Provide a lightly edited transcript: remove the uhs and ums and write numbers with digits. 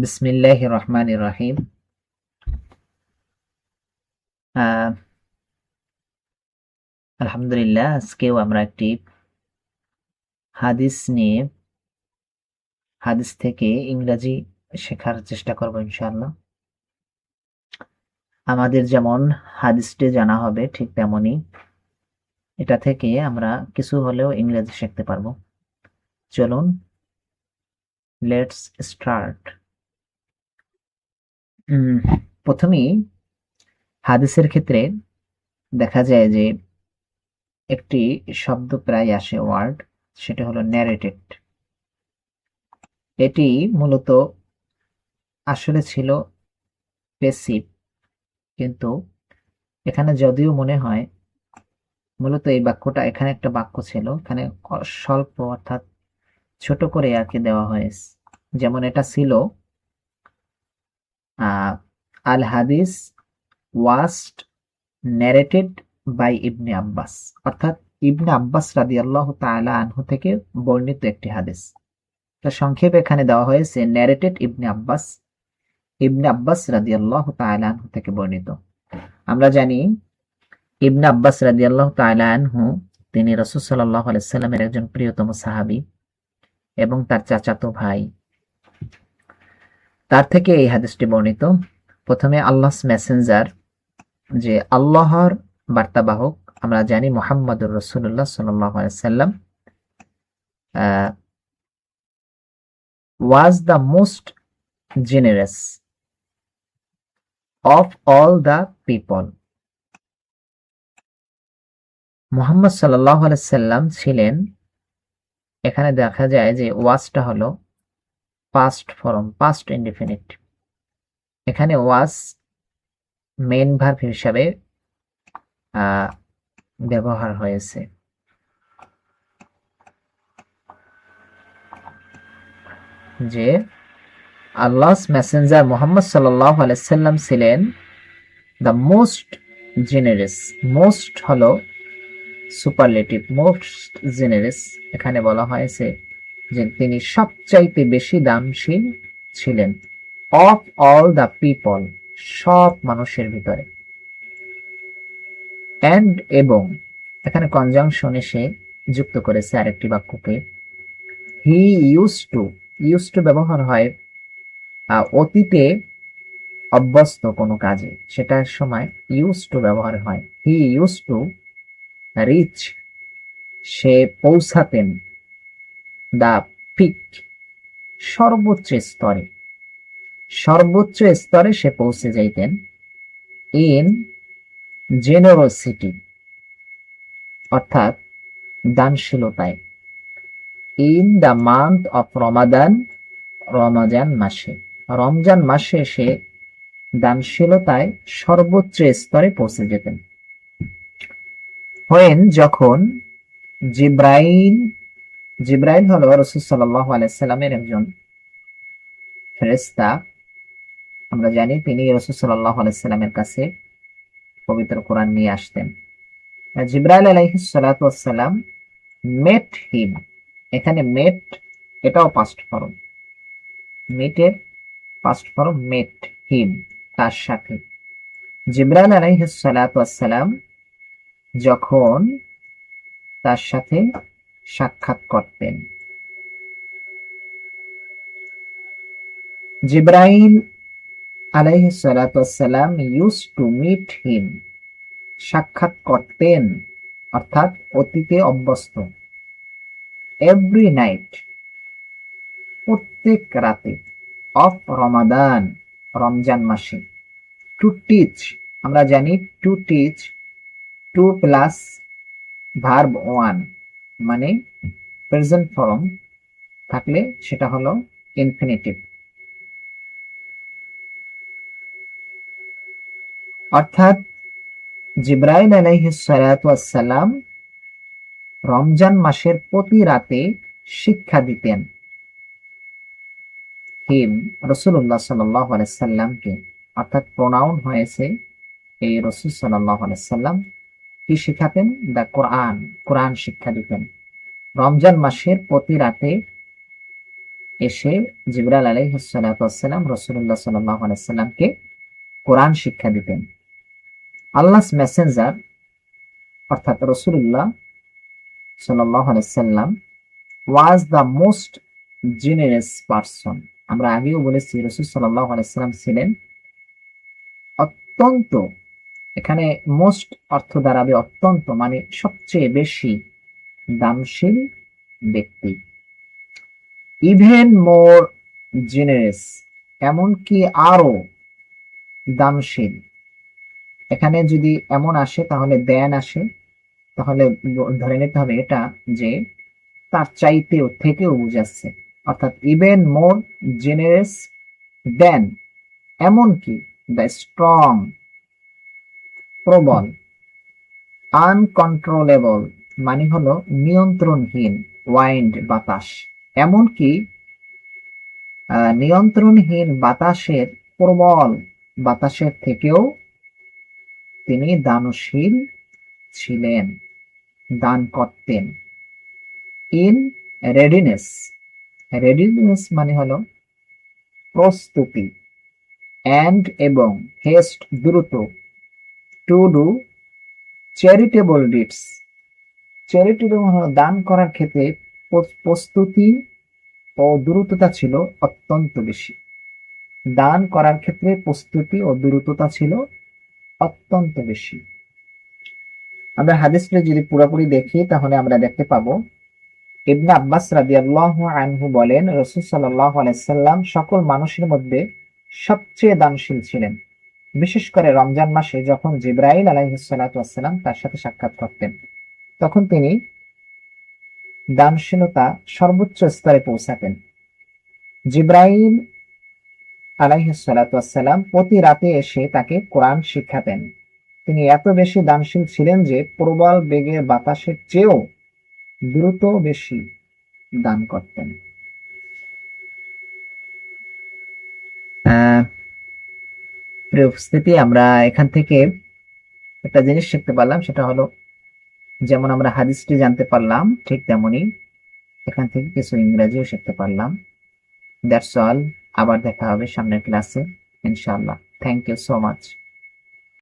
বিসমিল্লাহির রহমানির রহিম। আলহামদুলিল্লাহ, আজকেও আমরা একটি হাদিস নিয়ে হাদিস থেকে ইংরেজি শেখার চেষ্টা করব ইনশাআল্লাহ। আমাদের যেমন হাদিসটি জানা হবে, ঠিক তেমনি এটা থেকে আমরা কিছু হলেও ইংরেজি শিখতে পারবো। চলুন, লেটস স্টার্ট। প্রথমেই হাদিসের ক্ষেত্রে দেখা যায় যে একটি শব্দ প্রায় আসে, ওয়ার্ড, সেটা হলো ন্যারেটেড। এটি মূলত আসলে ছিল পেসিভ, কিন্তু এখানে যদিও মনে হয় মূলত এই বাক্যটা, এখানে একটা বাক্য ছিল, এখানে স্বল্প অর্থাৎ ছোট করে আর কি দেওয়া হয়েছে। যেমন এটা ছিল আল হাদিস ওয়াস্ট ন্যারেটেড বাই ইবনে আব্বাস, অর্থাৎ ইবনে আব্বাস রাদিয়াল্লাহু তাআলা আনহু থেকে বর্ণিত একটি হাদিস। তো সংক্ষেপে এখানে দেওয়া হয়েছে ন্যারেটেড ইবনে আব্বাস রাদিয়াল্লাহু তাআলা আনহু থেকে বর্ণিত। আমরা জানি ইবনে আব্বাস রাদিয়াল্লাহু তাআলা আনহু তিনি রাসূল সাল্লাল্লাহু আলাইহি সাল্লামের একজন প্রিয়তম সাহাবী এবং তার চাচাতো ভাই। তার থেকে এই হাদিসটি বর্ণিত। প্রথমে আল্লাহস মেসেঞ্জার, যে আল্লাহর বার্তাবাহক, আমরা জানি মুহাম্মদুর রাসূলুল্লাহ সাল্লাল্লাহু আলাইহি সাল্লাম was the most generous of all the people. Muhammad সাল্লাল্লাহু আলাইহি সাল্লাম ছিলেন, এখানে দেখা যায় যে ওয়াজটা হলো পাস্ট ফর্ম, পাস্ট ইনডিফিনিট। এখানে ওয়াজ মেইন ভার্ব হিসাবে ব্যবহার হয়েছে। যে আল্লাহস মেসেঞ্জার মুহাম্মদ সাল্লাল্লাহু আলাইহি সাল্লাম ছিলেন দ্য মোস্ট জেনারেস। মোস্ট হলো সুপারলেটিভ, মোস্ট জেনারেস। এখানে বলা হয়েছে যে তিনি সবচাইতে বেশি দানশীল ছিলেন, অফ অল দ্য পিপল, সব মানুষের ভিতরে। অ্যান্ড এবং, এখানে কনজাংশন এসে যুক্ত করেছে আরেকটি বাক্যকে। হি ইউজ টু ব্যবহার হয় অতীতে অভ্যস্ত কোনো কাজে, সেটার সময় ইউজ টু ব্যবহার হয়। হি ইউজ টু রিচ, সে পৌঁছাতেন, দা পিক, সর্বোচ্চ স্তরে, সর্বোচ্চ স্তরে সে পৌঁছে যাইতেন। ইন জেনারোসিটি, অর্থাৎ দানশীলতায়। ইন দ্য মান্থ অফ রমাদান, রমজান মাসে, রমজান মাসে সে দানশীলতায় সর্বোচ্চ স্তরে পৌঁছে যেতেন। হোয়েন, যখন, জিব্রাইল হলো রাসূল সাল্লাল্লাহু আলাইহি সাল্লামের একজন ফেরেশতা। আমরা জানি তিনি রাসূল সাল্লাল্লাহু আলাইহি সাল্লামের কাছে পবিত্র কোরআন নিয়ে আসতেন। জিব্রাইল আলাইহিস সালাতু ওয়াস সালাম মেট হিম, এখানে মেট এটাও পাস্ট ফর্ম, মিটের পাস্ট ফর্ম মেট হিম, তার সাথে। জিব্রাইল আলাইহিস সালাতু ওয়াস সালাম যখন তার সাথে সাক্ষাৎ করতেন, জিব্রাইল আলাইহিস সালাতু ওয়াস সালাম ইউজ টু মিট হিম, সাক্ষাৎ করতেন অর্থাৎ অতীতে অভ্যস্ত। এভরি নাইট, প্রত্যেক রাতে। অফ রমাদান, রমজান মাসে। টু টিচ, আমরা জানি to teach, to plus verb one, মানে প্রেজেন্ট ফর্ম থাকলে সেটা হলো ইনফিনিটিভ। অর্থাৎ জিব্রাইল আলাইহিস সালাতু ওয়াস সালাম রমজান মাসের প্রতি রাতে শিক্ষা দিতেন হিম, রাসূলুল্লাহ সাল্লাল্লাহু আলাইহি সাল্লামকে। অর্থাৎ প্রোনাউন হয়েছে এই রাসূল সাল্লাল্লাহু আলাইহি সাল্লাম কি শিখাতেন? দা কোরআন, কোরআন শিক্ষা দিতেন রমজান মাসের প্রতি রাতে এসে জিবরাইল আলাইহিস সালাতু ওয়াস সালাম রাসূলুল্লাহ সাল্লাল্লাহু আলাইহি সাল্লামকে কোরআন শিক্ষা দিতেন। আল্লাহস মেসেঞ্জার অর্থাৎ রাসূলুল্লাহ সাল্লাল্লাহু আলাইহি সাল্লাম was the most generous person. আমরা আগেও বলেছি রাসূল সাল্লাল্লাহু আলাইহি সাল্লাম ছিলেন অত্যন্ত, এখানে মোস্ট অর্থ দাঁড়াবে অত্যন্ত, মানে সবচেয়ে বেশি দানশীল ব্যক্তি। ইভেন মোর জেনারেস, এমনকি আরো দানশীল। এখানে যদি এমন আসে তাহলে দেন আসে, তাহলে ধরে নিতে হবে এটা যে তার চাইতেও থেকেও বুঝাচ্ছে, অর্থাৎ ইভেন মোর জেনারেস দেন, এমনকি দ্য স্ট্রং প্রবল, আনকন্ট্রোলেবল মানে হলো নিয়ন্ত্রণহীন, ওয়াইন্ড বাতাস, এমনকি নিয়ন্ত্রণহীন বাতাসের প্রবল বাতাসের থেকেও তিনি দানশীল ছিলেন, দান করতেন। ইন রেডিনেস, রেডিনেস মানে হলো প্রস্তুতি, অ্যান্ড এবং হেস্ট দ্রুত, to do charitable deeds, charitable হলো দান করার ক্ষেত্রে প্রস্তুতি ও দ্রুততা ছিল অত্যন্ত বেশি। দান করার ক্ষেত্রে প্রস্তুতি ও দ্রুততা ছিল অত্যন্ত বেশি। আমরা হাদিসটা যদি পুরোপুরি দেখি তাহলে আমরা দেখতে পাবো ইবনে আব্বাস রাদিয়াল্লাহু আনহু বলেন, রাসূল সাল্লাল্লাহু আলাইহি সাল্লাম সকল মানুষের মধ্যে সবচেয়ে দানশীল ছিলেন, বিশেষ করে রমজান মাসে যখন জিবরাইল আলাইহিস সালাতু ওয়াস সালাম তার সাথে সাক্ষাৎ করতেন, তখন তিনি দানশীলতা সর্বোচ্চ স্তরে পৌঁছাতেন। জিবরাইল আলাইহিস সালাতু ওয়াস সালাম প্রতি রাতে এসে তাকে কোরআন শিক্ষাতেন। তিনি এত বেশি দানশীল ছিলেন যে প্রবল বেগের বাতাসের চেয়েও দ্রুত বেশি দান করতেন। প্রিয় উপস্থিতি, আমরা এখান থেকে একটা জিনিস শিখতে পারলাম, সেটা হলো যেমন আমরা হাদিসটি জানতে পারলাম ঠিক তেমনি এখান থেকে কিছু ইংরেজিও শিখতে পারলাম। That's all. আবার দেখা হবে সামনের ক্লাসে ইনশাআল্লাহ। Thank you so much.